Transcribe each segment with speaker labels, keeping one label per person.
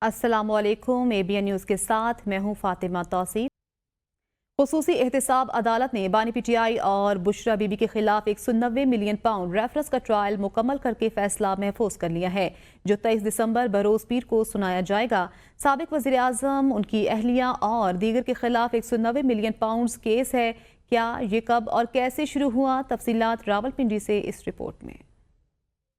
Speaker 1: अस्सलामुअलैकुम। ABN news के साथ मैं हूँ फातिमा तौसीफ। खुसूसी एहतसाब अदालत ने बानी PTI और बुशरा बीबी के खिलाफ 190 मिलियन पाउंड रेफरेंस का ट्रायल मुकम्मल करके फैसला महफूज कर लिया है, जो 23 दिसंबर बरोज पीर को सुनाया जाएगा। साबिक वज़ीर आज़म, उनकी अहलिया और दीगर के खिलाफ 190 मिलियन पाउंड केस है। क्या ये कब और कैसे शुरू हुआ? तफसीलात रावलपिंडी से इस रिपोर्ट में।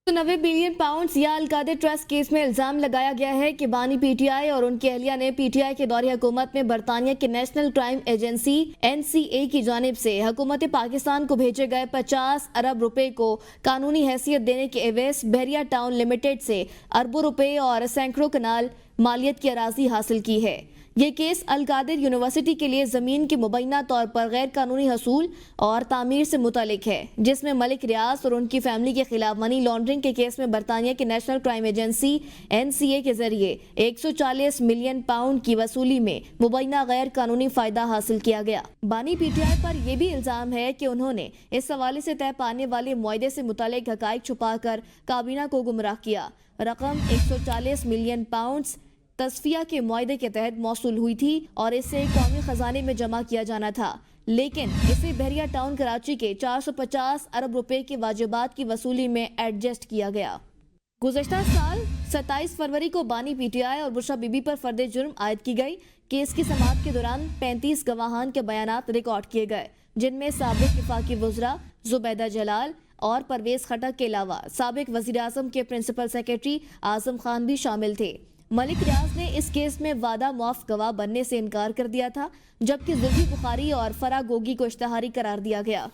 Speaker 2: 90 बिलियन पाउंड्स या अलकादर ट्रस्ट केस में इल्जाम लगाया गया है कि बानी PTI और उनकी अहलिया ने PTI के दौरे हुकूमत में बरतानिया की नेशनल क्राइम एजेंसी NCA की जानिब से हुकूमत पाकिस्तान को भेजे गए 50 अरब रुपए को कानूनी हैसियत देने के एवज बहरिया टाउन लिमिटेड से अरबों रुपए और सैकड़ों कनाल मालियत की अराजी हासिल की है। ये केस अलकादिर यूनिवर्सिटी के लिए ज़मीन की मुबैना तौर पर गैर कानूनी हसूल और तामीर से मुतालिक है, जिसमें मलिक रियाज और उनकी फैमिली के खिलाफ मनी लॉन्ड्रिंग के केस में बरतानिया की नेशनल क्राइम एजेंसी NCA के जरिए 140 मिलियन पाउंड की वसूली में मुबैना गैर कानूनी फायदा हासिल किया गया। बानी PTI पर यह भी इल्जाम है कि उन्होंने इस हवाले से तय पाने वाले मुआहदे से मुतालिक हकाइक छुपाकर काबीना को गुमराह किया। रकम 140 मिलियन पाउंड तस्फिया के मुआहदे के तहत मौसूल हुई थी और इसे कौमी खजाने में जमा किया जाना था, लेकिन इसे बहरिया टाउन कराची के 450 अरब रुपए के वाजिबात की वसूली में एडजस्ट किया गया। गुज़श्ता साल 27 फरवरी को बानी PTI और बुशरा बीबी पर फर्द जुर्म आयद की गई। केस की समाअत के दौरान 35 गवाहान के बयानात रिकॉर्ड किए गए, जिनमें साबिक वफाकी वज़रा जुबैदा जलाल और परवेज खटक के अलावा साबिक वज़ीर आज़म के प्रिंसिपल सेक्रेटरी आज़म खान भी शामिल थे। मलिक रियाज ने इस केस में वादा मुआफ गवाह बनने से इनकार कर दिया था, जबकि जुल्फी बुखारी और फरा गोगी को इश्तिहारी करार दिया गया।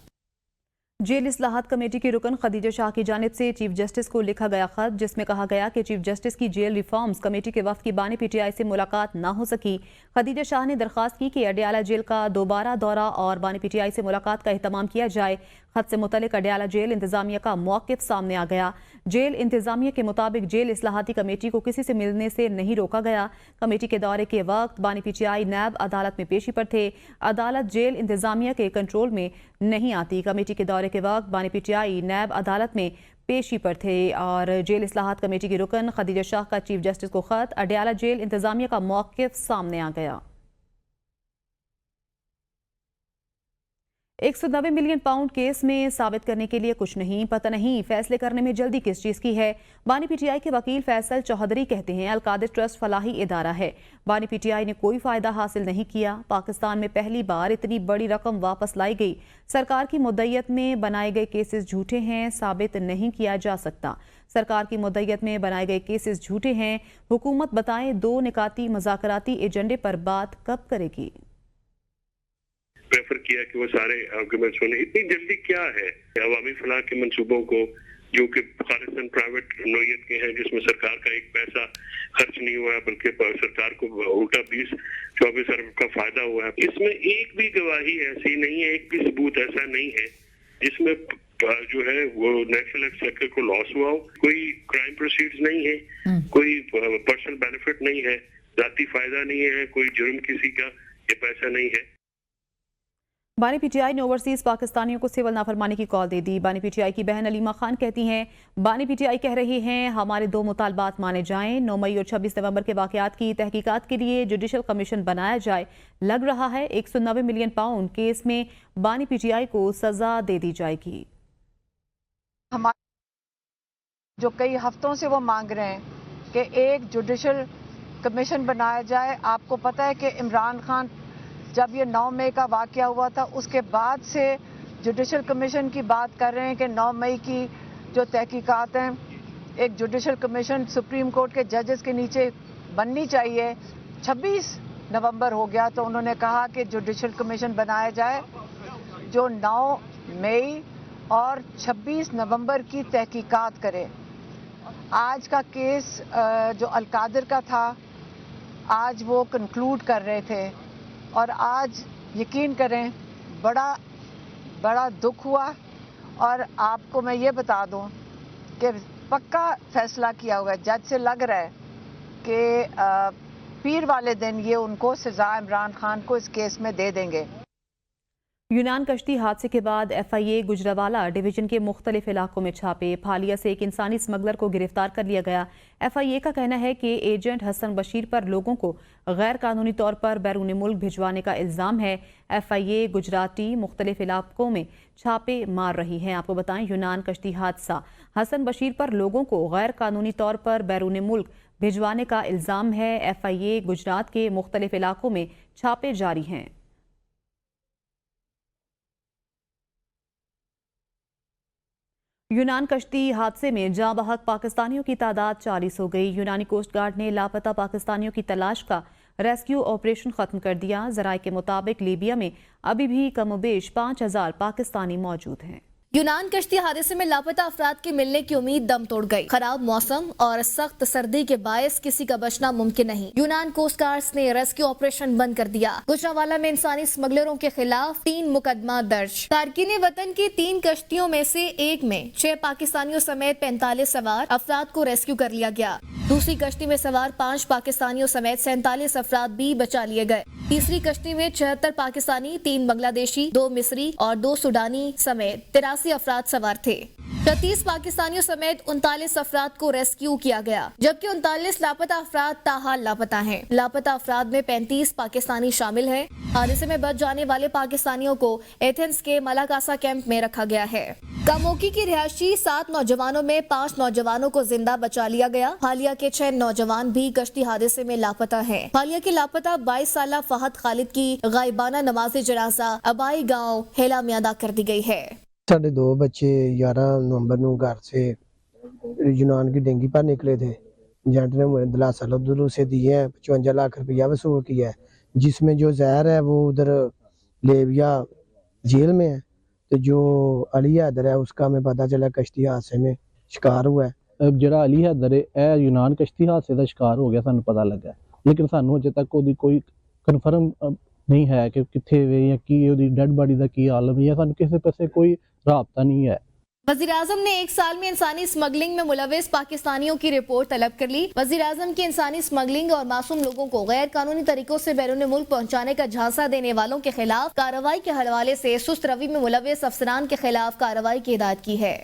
Speaker 1: जेल इस्लाहात कमेटी की रुकन खदीजा शाह की जानिब से चीफ जस्टिस को लिखा गया खत, जिसमें कहा गया कि चीफ जस्टिस की जेल रिफॉर्म्स कमेटी के वफ्द की बानी PTI से मुलाकात ना हो सकी। खदीजा शाह ने दरख्वास्त की कि अडियाला जेल का दोबारा दौरा और बानी PTI से मुलाकात का एहतमाम किया जाए। खत से मुतल्लिक अडियाला जेल इंतजामिया का मौक़िफ़ सामने आ गया। जेल इंतजामिया के मुताबिक जेल इस्लाहाती कमेटी को किसी से मिलने से नहीं रोका गया। कमेटी के दौरे के वक्त बानी PTI नैब अदालत में पेशी पर थे। अदालत जेल इंतजामिया के कंट्रोल में नहीं आती। कमेटी के दौरे के वक्त बानी PTI नैब अदालत में पेशी पर थे और जेल इस्लाहात कमेटी की रुकन खदीजा शाह का चीफ जस्टिस को खत, अडियाला जेल इंतजामिया का मौक़िफ़ सामने आ गया। 190 मिलियन पाउंड केस में साबित करने के लिए कुछ नहीं, पता नहीं फैसले करने में जल्दी किस चीज़ की है। बानी PTI के वकील फैसल चौधरी कहते हैं अलकादिर ट्रस्ट फलाही इदारा है। बानी PTI ने कोई फ़ायदा हासिल नहीं किया। पाकिस्तान में पहली बार इतनी बड़ी रकम वापस लाई गई। सरकार की मुद्दत में बनाए गए केसेस झूठे हैं, साबित नहीं किया जा सकता। सरकार की मुद्दत में बनाए गए केसेस झूठे हैं। हुकूमत बताएं 2 निकाती मज़ाकराती एजेंडे पर बात कब करेगी।
Speaker 3: प्रेफर किया कि वो सारे आर्गुमेंट्स होने। इतनी जल्दी क्या है अवामी फलाह के मंसूबों को, जो कि खालिसन प्राइवेट नोयत के हैं, जिसमें सरकार का एक पैसा खर्च नहीं हुआ है, बल्कि सरकार को उल्टा 20-24 अरब का फायदा हुआ है। इसमें एक भी गवाही ऐसी नहीं है, एक भी सबूत ऐसा नहीं है जिसमें जो है वो नेशनल एक्सचेकर को लॉस हुआ हो। कोई क्राइम प्रोसीड्स नहीं है, कोई पर्सनल बेनिफिट नहीं है, जाती फायदा नहीं है, कोई जुर्म किसी का ये पैसा नहीं है।
Speaker 1: बानी PTI ने ओवरसीज पाकिस्तानियों को सिविल नाफरमानी की कॉल दे दी। बानी PTI की बहन अलीमा खान कहती हैं, बानी PTI कह रही हैं हमारे 2 मुतालबात माने जाएं। 9 मई और 26 नवंबर के वाकयात की तहकीकात के लिए जुडिशल कमीशन बनाया जाए। लग रहा है 190 मिलियन पाउंड केस में बानी PTI को सजा दे दी जाएगी।
Speaker 4: हमारे जो कई हफ्तों से वो मांग रहे हैं कि एक जुडिशल कमीशन बनाया जाए। आपको पता है कि इमरान खान जब ये 9 मई का वाकया हुआ था, उसके बाद से जुडिशल कमीशन की बात कर रहे हैं कि 9 मई की जो तहकीकात हैं, एक जुडिशल कमीशन सुप्रीम कोर्ट के जजेस के नीचे बननी चाहिए। 26 नवंबर हो गया तो उन्होंने कहा कि जुडिशल कमीशन बनाया जाए जो 9 मई और 26 नवंबर की तहकीकात करे। आज का केस जो अलकादिर का था, आज वो कंक्लूड कर रहे थे और आज यकीन करें बड़ा दुख हुआ। और आपको मैं ये बता दूं कि पक्का फैसला किया हुआ है। जज से लग रहा है कि पीर वाले दिन ये उनको सजा इमरान खान को इस केस में दे देंगे।
Speaker 1: यूनान कश्ती हादसे के बाद FIA गुजरावाला डिवीजन के मुख्तलिफ इलाकों में छापे। फालिया से एक इंसानी स्मगलर को गिरफ्तार कर लिया गया। FIA का कहना है कि एजेंट हसन बशीर पर लोगों को गैर कानूनी तौर पर बैरून मुल्क भिजवाने का इल्ज़ाम है। FIA गुजरात टीम मुख्तलिफ इलाकों में छापे मार रही है। आपको बताएं, यूनान कश्ती हादसा, हसन बशीर पर लोगों को गैर कानूनी तौर पर बैरून मुल्क भिजवाने का इल्ज़ाम है। FIA गुजरात के मुख्तलिफ इलाकों में छापे जारी हैं। यूनान कश्ती हादसे में जाँ बहक पाकिस्तानियों की तादाद 40 हो गई। यूनानी कोस्ट गार्ड ने लापता पाकिस्तानियों की तलाश का रेस्क्यू ऑपरेशन खत्म कर दिया। ज़राए के मुताबिक लीबिया में अभी भी कमोबेश 5000 पाकिस्तानी मौजूद हैं।
Speaker 2: यूनान कश्ती हादसे में लापता अफराद के मिलने की उम्मीद दम तोड़ गई। खराब मौसम और सख्त सर्दी के बायस किसी का बचना मुमकिन नहीं। यूनान कोस्ट गार्ड ने रेस्क्यू ऑपरेशन बंद कर दिया। गुजरावाला में इंसानी स्मगलरों के खिलाफ 3 मुकदमा दर्ज। तारकीन वतन की 3 कश्तियों में से एक में 6 पाकिस्तानियों समेत 45 सवार अफराद को रेस्क्यू कर लिया गया। दूसरी कश्ती में सवार 5 पाकिस्तानियों समेत 47 अफराद भी बचा लिए गए। तीसरी कश्ती में 76 पाकिस्तानी, 3 बांग्लादेशी, 2 मिस्री और 2 सुडानी समेत 83 अफराद सवार थे। 36 पाकिस्तानियों समेत 39 अफराद को रेस्क्यू किया गया, जबकि 39 लापता अफराद ताहाल लापता हैं। लापता अफराद में 35 पाकिस्तानी शामिल हैं। हादसे में बच जाने वाले पाकिस्तानियों को एथेंस के मलाकासा कैंप में रखा गया है। कामोकी की रिहायशी 7 नौजवानों में 5 नौजवानों को जिंदा बचा लिया गया। हालिया के 6 नौजवान भी कश्ती हादसे में लापता हैं। हालिया के लापता 22 साला फहद खालिद की गायबाना नमाज जनाजा अबाई गाँव हेला में अदा कर दी गई है।
Speaker 5: साढ़े 2 बच्चे 11 नवंबर को घर से यूनान की डेंगी पर निकले थे। एजेंट ने मुझे दिलासा लब्दुल से दिए हैं, 55 लाख रुपया वसूल किया है, जिसमें जो जहर है वो उधर लेबिया जेल में है। तो जो अली हैदर है उसका हमें पता चला कश्ती हादसे में शिकार हुआ है।
Speaker 6: ਜਿਹੜਾ ਅਲੀ ਹੈਦਰ ਹੈ ਇਹ ਯੂਨਾਨ ਕਸ਼ਤੀ ਹਾਦਸੇ ਦਾ ਸ਼ਿਕਾਰ ਹੋ ਗਿਆ, ਸਾਨੂੰ ਪਤਾ ਲੱਗਾ, ਲੇਕਿਨ ਸਾਨੂੰ ਅਜੇ ਤੱਕ ਉਹਦੀ ਕੋਈ ਕਨਫਰਮ नहीं है कि किथे वे या की ਉਹਦੀ डेड बॉडी ਦਾ ਕੀ ਆਲਮ ਹੈ। ਸਾਨੂੰ ਕਿਸੇ ਪਾਸੇ ਕੋਈ राबता नहीं है।
Speaker 2: वज़ीर आज़म ने 1 साल में इंसानी स्मगलिंग में मुलविस पाकिस्तानियों की रिपोर्ट तलब कर ली। वज़ीर आज़म की इंसानी स्मगलिंग और मासूम लोगों को गैर कानूनी तरीकों से बैरून मुल्क पहुंचाने का झांसा देने वालों के खिलाफ कार्रवाई के हवाले से सुस्त रवि में मुलविस अफसरान के खिलाफ कार्रवाई की हिदायत की है।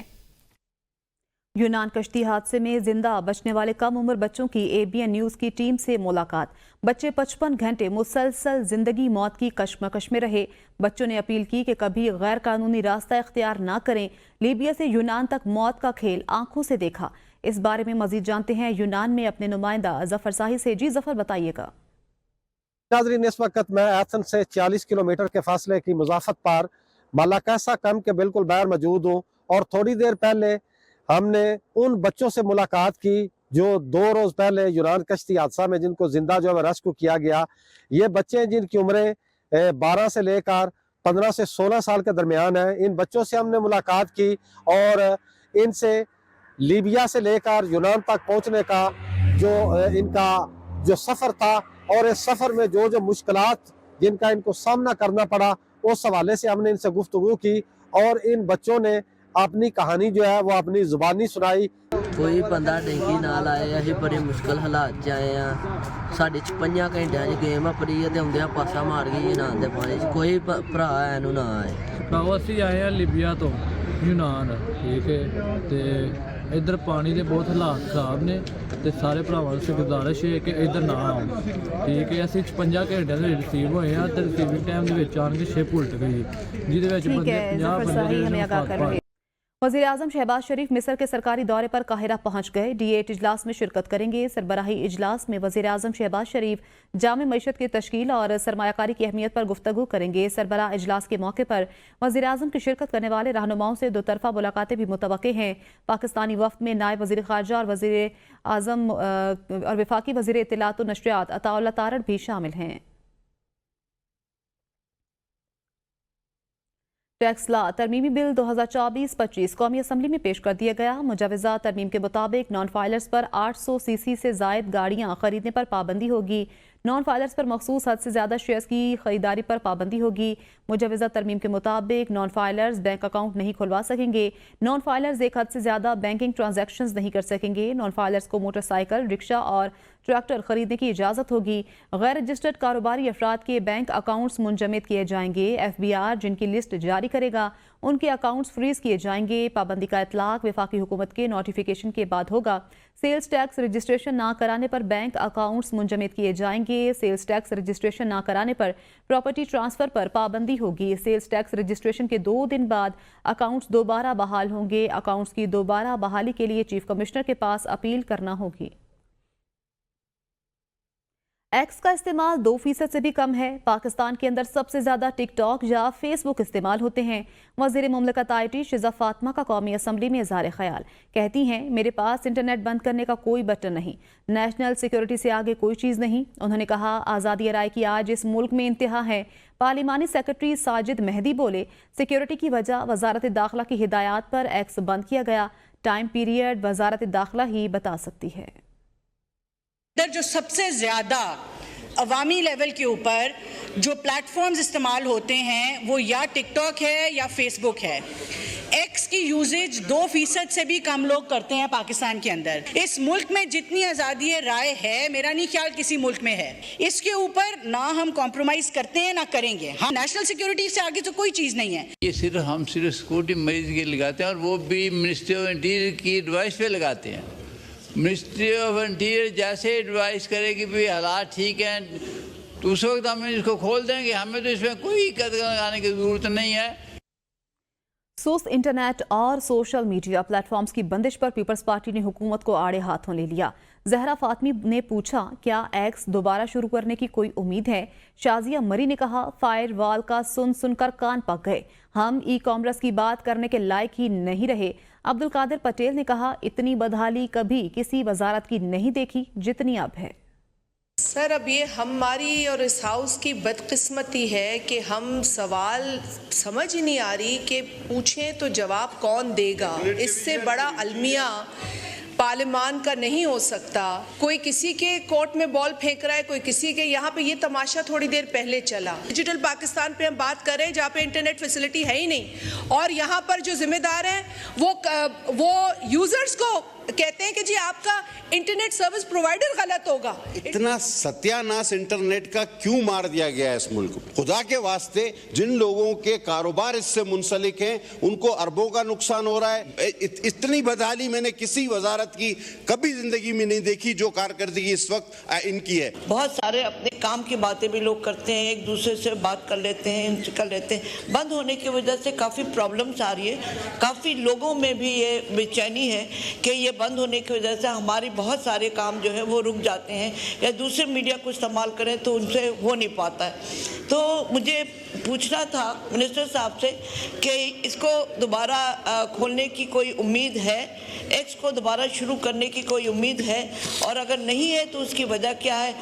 Speaker 1: यूनान कश्ती हादसे में जिंदा बचने वाले कम उम्र बच्चों की ABN न्यूज़ की टीम से मुलाकात। बच्चे 55 घंटे मुसलसल जिंदगी मौत की कश्मकश में रहे। बच्चों ने अपील की कि कभी गैर कानूनी रास्ता इख्तियार ना करें। लीबिया से यूनान तक मौत का खेल आंखों से देखा। इस बारे में मजीद जानते हैं यूनान में अपने नुमाइंदा जफर साही से। जी जफर, बताइएगा।
Speaker 7: नाज़रीन, इस वक्त मैं एथेंस से 40 किलोमीटर के फासले की मुसाफत पर मलाकासा कैंप के बिल्कुल बाहर मौजूद हूँ और थोड़ी देर पहले हमने उन बच्चों से मुलाकात की जो 2 रोज पहले यूनान कश्ती हादसा में जिनको जिंदा जो है रेस्क्यू किया गया। ये बच्चे जिनकी उम्रें 12 से लेकर 15 से 16 साल के दरमियान है। इन बच्चों से हमने मुलाकात की और इनसे लीबिया से लेकर यूनान तक पहुंचने का जो इनका जो सफर था और इस सफर में जो जो मुश्किलात जिनका इनको सामना करना पड़ा उस हवाले से हमने इनसे गुफ्तगू की और इन बच्चों ने अपनी कहानी जो है वो अपनी जुबानी सुनाई।
Speaker 8: कोई बंदा डेंगी नाल आए, असीं बड़े मुश्किल हालात च आए हैं। साढ़े 56 घंटिया च गेम अपनी ते आउंदियां पासा मार गई यूनान दे पानी च। कोई भरा ऐनू ना आए।
Speaker 9: भराओ असीं आए हैं लीबिया तो यूनान, ठीक है, ते इधर पानी के बहुत हालात खराब ने ते सारे भरावां से गुजारिश है कि इधर ना आओ, ठीक है। असीं 56 घंटिया दे रिसीव होए हैं ते रिसीविंग टाइम दे विच आण के शिप उल्ट गई जिहदे विच बंदे 50 बंदे।
Speaker 1: वज़ीर आज़म शहबाज शरीफ मिस्र के सरकारी दौरे पर काहिरा पहुंच गए। D8 इजलास में शिरकत करेंगे। सरबराही इजलास में वज़ीर आज़म शहबाज शरीफ जामे मईशत की तश्कील और सरमायाकारी की अहमियत पर गुफ्तगू करेंगे। सरबराह इजलास के मौके पर वज़ीर आज़म की शिरकत करने वाले रहनुमाओं से 2 तरफ़ा मुलाकातें भी मुतवक्के हैं। पाकिस्तानी वफ़द में नायब वज़ीर ख़ारजा और वज़ीर आज़म और वफाकी वज़ीर इत्तलात व नशरियात अताउल्लाह तारड़ भी शामिल हैं। टैक्स ला तरमीमी बिल 2024-25 कौमी असम्बली में पेश कर दिया गया। मुजवज़ा तरमीम के मुताबिक नॉन फाइलर्स पर 800 सीसी से जायद गाड़ियाँ खरीदने पर पाबंदी होगी। नॉन फाइलर्स पर मखसूस हद से ज़्यादा शेयर्स की खरीदारी पर पाबंदी होगी। मुजवज़ा तरमीम के मुताबिक नॉन फाइलर्स बैंक अकाउंट नहीं खुलवा सकेंगे। नॉन फाइलर्स एक हद से ज़्यादा बैंकिंग ट्रांजैक्शंस नहीं कर सकेंगे। नॉन फाइलर्स को मोटरसाइकिल, रिक्शा और ट्रैक्टर खरीदने की इजाज़त होगी। गैर रजिस्टर्ड कारोबारी अफराद के बैंक अकाउंट्स मुंजमद किए जाएंगे। FBR जिनकी लिस्ट जारी करेगा उनके अकाउंट्स फ्रीज किए जाएंगे। पाबंदी का इतलाक वफाकी हुकूमत के नोटिफिकेशन के बाद होगा। सेल्स टैक्स रजिस्ट्रेशन ना कराने पर बैंक अकाउंट्स मुंजमद किए जाएंगे। सेल्स टैक्स रजिस्ट्रेशन ना कराने पर प्रॉपर्टी ट्रांसफर पर पाबंदी होगी। सेल्स टैक्स रजिस्ट्रेशन के 2 दिन बाद अकाउंट्स दोबारा बहाल होंगे। अकाउंट्स की दोबारा बहाली के लिए चीफ कमिश्नर के पास अपील करना होगी। एक्स का इस्तेमाल 2% से भी कम है। पाकिस्तान के अंदर सबसे ज्यादा टिकटॉक या फेसबुक इस्तेमाल होते हैं। वज़ीर मुमलकत IT शिजा फातिमा का कौमी असम्बली में इज़हार ख्याल। कहती हैं, मेरे पास इंटरनेट बंद करने का कोई बटन नहीं, नेशनल सिक्योरिटी से आगे कोई चीज़ नहीं। उन्होंने कहा, आज़ादी राय की आज इस मुल्क में इंतहा है। पार्लिमानी सेक्रेटरी साजिद मेहदी बोले, सिक्योरिटी की वजह वजारत दाखिला की हिदायत पर एक्स बंद किया गया। टाइम पीरियड वजारत दाखिला ही बता सकती है।
Speaker 10: जो सबसे ज़्यादा अवामी लेवल के ऊपर जो प्लेटफॉर्म्स इस्तेमाल होते हैं वो या टिकटॉक है या फेसबुक है। एक्स की यूजेज 2% से भी कम लोग करते हैं पाकिस्तान के अंदर। इस मुल्क में जितनी आज़ादी राय है, मेरा नहीं ख्याल किसी मुल्क में है। इसके ऊपर ना हम कॉम्प्रोमाइज़ करते हैं ना करेंगे। हम नेशनल सिक्योरिटी से आगे तो कोई चीज़ नहीं है।
Speaker 11: ये हम सिर्फ सिक्योरिटी मरीज के लगाते हैं और वो भी मिनिस्ट्री ऑफ इंटीरियर की एडवाइस पे लगाते हैं। मिनिस्ट्री ऑफ इंटीरियर जैसे एडवाइस करेगी भी हालात ठीक हैं तो उस वक्त हम इसको खोल देंगे। हमें तो इसमें कोई कदम लगाने की ज़रूरत नहीं है।
Speaker 1: सुस्त इंटरनेट और सोशल मीडिया प्लेटफॉर्म्स की बंदिश पर पीपल्स पार्टी ने हुकूमत को आड़े हाथों ले लिया। जहरा फातमी ने पूछा, क्या एक्स दोबारा शुरू करने की कोई उम्मीद है? शाजिया मरी ने कहा, फायर वॉल का सुनकर कान पक गए, हम ई-कॉमर्स की बात करने के लायक ही नहीं रहे। अब्दुल कादिर पटेल ने कहा, इतनी बदहाली कभी किसी वजारत की नहीं देखी जितनी अब है।
Speaker 12: सर, अब ये हमारी और इस हाउस की बदकिस्मती है कि हम सवाल समझ ही नहीं आ रही कि पूछें तो जवाब कौन देगा। इससे बड़ा अलमिया पार्लियामान का नहीं हो सकता। कोई किसी के कोर्ट में बॉल फेंक रहा है, कोई किसी के। यहाँ पे ये तमाशा थोड़ी देर पहले चला। डिजिटल पाकिस्तान पे हम बात कर रहे हैं जहाँ पे इंटरनेट फैसिलिटी है ही नहीं, और यहाँ पर जो जिम्मेदार हैं वो यूजर्स को कहते हैं कि जी आपका इंटरनेट सर्विस प्रोवाइडर गलत होगा।
Speaker 13: इतना सत्यानाश इंटरनेट का क्यों मार दिया गया है इस मुल्क को? खुदा के वास्ते जिन लोगों के कारोबार इससे मुंसलिक हैं उनको अरबों का नुकसान हो रहा है। इतनी बदहाली मैंने किसी वजारत की कभी जिंदगी में नहीं देखी जो कारकर्दगी इस वक्त इनकी है।
Speaker 14: बहुत सारे अपने काम की बातें भी लोग करते हैं, एक दूसरे से बात कर लेते हैं, इनसे कर लेते हैं। बंद होने की वजह से काफ़ी प्रॉब्लम्स आ रही है। काफ़ी लोगों में भी ये बेचैनी है कि ये बंद होने की वजह से हमारी बहुत सारे काम जो है वो रुक जाते हैं, या दूसरे मीडिया को इस्तेमाल करें तो उनसे हो नहीं पाता है। तो मुझे पूछना था मिनिस्टर साहब से कि इसको दोबारा खोलने की कोई उम्मीद है, एक्स को दोबारा शुरू करने की कोई उम्मीद है, और अगर नहीं है तो उसकी वजह क्या है?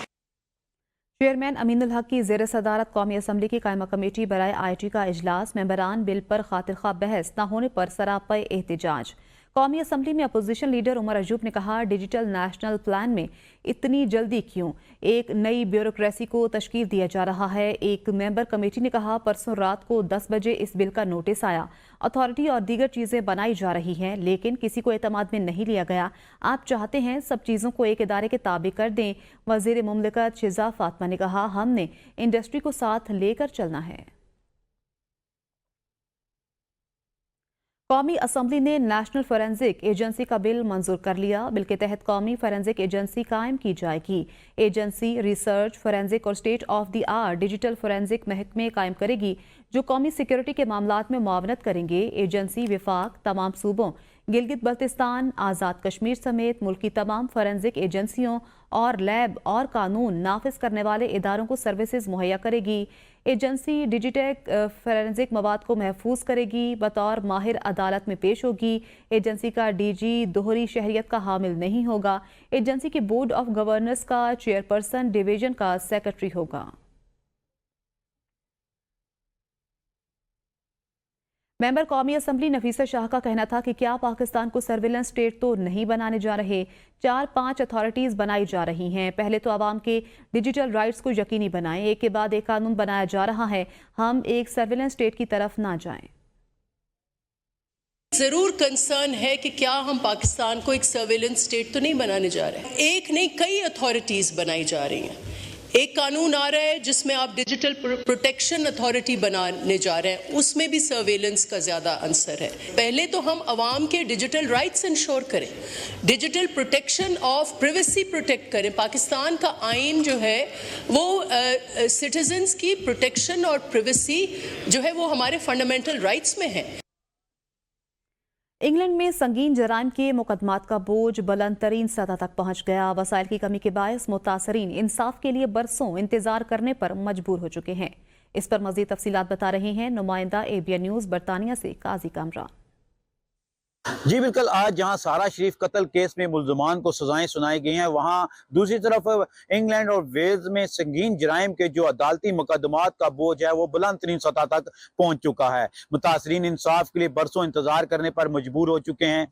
Speaker 1: चेयरमैन अमीनुल हक की ज़ेर सदारत कौमी असम्बली की कायमा कमेटी बराए IT का इजलास। मेंबरान बिल पर खातिर खा बहस न होने पर सरापा एहतजाज। कौमी असम्बली में अपोजिशन लीडर उमर अजूब ने कहा, डिजिटल नेशनल प्लान में इतनी जल्दी क्यों? एक नई ब्यूरोक्रेसी को तश्कील दिया जा रहा है। एक मेंबर कमेटी ने कहा, परसों रात को 10 बजे इस बिल का नोटिस आया, अथॉरिटी और दीगर चीज़ें बनाई जा रही हैं, लेकिन किसी को एतमाद में नहीं लिया गया। आप चाहते हैं सब चीज़ों को एक इदारे के ताबे कर दें। वज़ीर मुमलिकत शिजा फातिमा ने कहा, हमने इंडस्ट्री को साथ लेकर चलना है। कौमी असम्बली ने नेशनल फोरेंसिक एजेंसी का बिल मंजूर कर लिया। बिल के तहत कौमी फोरेंसिक एजेंसी कायम की जाएगी। एजेंसी रिसर्च, फोरेंसिक और state of the art digital forensic महकमे कायम करेगी जो कौमी सिक्योरिटी के मामलात में मुआवनत करेंगे। एजेंसी विफाक, तमाम सूबों, गिलगित बल्तिस्तान, आज़ाद कश्मीर समेत मुल्क की तमाम फोरेंसिक एजेंसियों और लैब और कानून नाफिज करने वाले इदारों को सर्विसेज मुहैया करेगी। एजेंसी डिजिटेक फोरेंसिक मवाद को महफूज करेगी, बतौर माहिर अदालत में पेश होगी। एजेंसी का DG दोहरी शहरियत का हामिल नहीं होगा। एजेंसी के बोर्ड ऑफ गवर्नर्स का चेयरपर्सन डिवीजन का सेक्रेटरी होगा। मेंबर कौमी असम्बली नफीसा शाह का कहना था कि क्या पाकिस्तान को सर्विलेंस स्टेट तो नहीं बनाने जा रहे, 4-5 अथॉरिटीज़ बनाई जा रही हैं। पहले तो आवाम के डिजिटल राइट्स को यकीनी बनाएं, एक के बाद एक कानून बनाया जा रहा है। हम एक सर्विलेंस स्टेट की तरफ ना जाएं।
Speaker 10: जरूर कंसर्न है कि क्या हम पाकिस्तान को एक सर्वेलेंस स्टेट तो नहीं बनाने जा रहे हैं। एक नहीं, कई अथॉरिटीज बनाई जा रही हैं। एक कानून आ रहा है जिसमें आप डिजिटल प्रोटेक्शन अथॉरिटी बनाने जा रहे हैं, उसमें भी सर्वेलेंस का ज्यादा आंसर है। पहले तो हम अवाम के डिजिटल राइट्स इंश्योर करें, digital protection of privacy protect करें। पाकिस्तान का आइन जो है वो सिटीजन्स की प्रोटेक्शन और प्राइवेसी जो है वो हमारे फंडामेंटल राइट्स में है।
Speaker 1: इंग्लैंड में संगीन जराइम के मुकदमात का बोझ बुलंद तरीन सतह तक पहुंच गया। वसाइल की कमी के बायस मुतासरीन इंसाफ के लिए बरसों इंतजार करने पर मजबूर हो चुके हैं। इस पर मजीद तफसीलात बता रहे हैं नुमाइंदा ABN न्यूज़ बरतानिया से काजी कामरान।
Speaker 15: जी बिल्कुल, आज जहां सारा शरीफ कत्ल केस में मुल्जमान को सजाएं सुनाई गई हैं, वहां दूसरी तरफ इंग्लैंड और वेल्स में संगीन जराइम के जो अदालती मुकदमात का बोझ है वो बुलंद तरीन सतह तक पहुंच चुका है। मुतासरीन इंसाफ के लिए बरसों इंतजार करने पर मजबूर हो चुके हैं।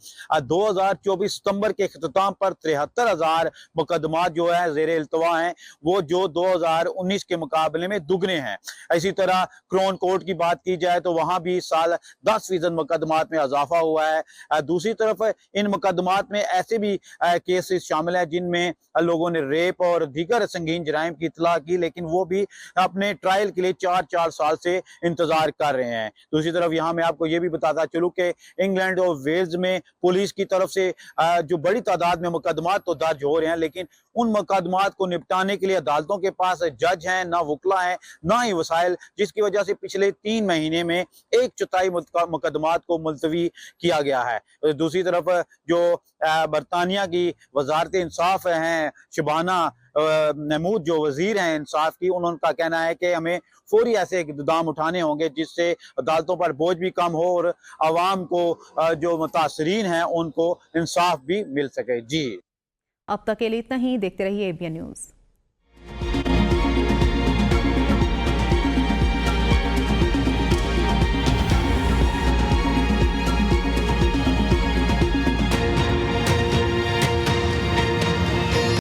Speaker 15: 2024 सितंबर के अख्ताम पर 73,000 मुकदमात जो है ज़ेर इल्तवा हैं, वो जो 2019 के मुकाबले में दुगने हैं। इसी तरह क्राउन कोर्ट की बात की जाए तो वहां भी इस साल 10% मुकदमात में इजाफा हुआ है। दूसरी तरफ इन मुकदमात में ऐसे भी केसेस शामिल हैं जिनमें लोगों ने रेप और दीगर संगीन जराइम की इतला की, लेकिन वो भी अपने ट्रायल के लिए 4-4 साल से इंतजार कर रहे हैं। दूसरी तरफ यहाँ मैं आपको ये भी बताता चलूँ कि इंग्लैंड और वेल्स में पुलिस की तरफ से जो बड़ी तादाद में मुकदमात तो दर्ज हो रहे हैं, लेकिन उन मुकदमात को निपटाने के लिए अदालतों के पास जज हैं, ना वकला हैं, ना ही वसाइल, जिसकी वजह से पिछले 3 महीने में 1/4 मुकदमात को मुलतवी किया गया है। दूसरी तरफ जो बरतानिया की वजारत इंसाफ हैं, शबाना महमूद जो वजीर हैं इंसाफ की, उनका कहना है कि हमें फौरी ऐसे इक़दाम उठाने होंगे जिससे अदालतों पर बोझ भी कम हो और आवाम को जो मुतासरीन हैं उनको इंसाफ भी मिल सके। जी,
Speaker 1: अब तक के लिए इतना ही। देखते रहिए ABN न्यूज़।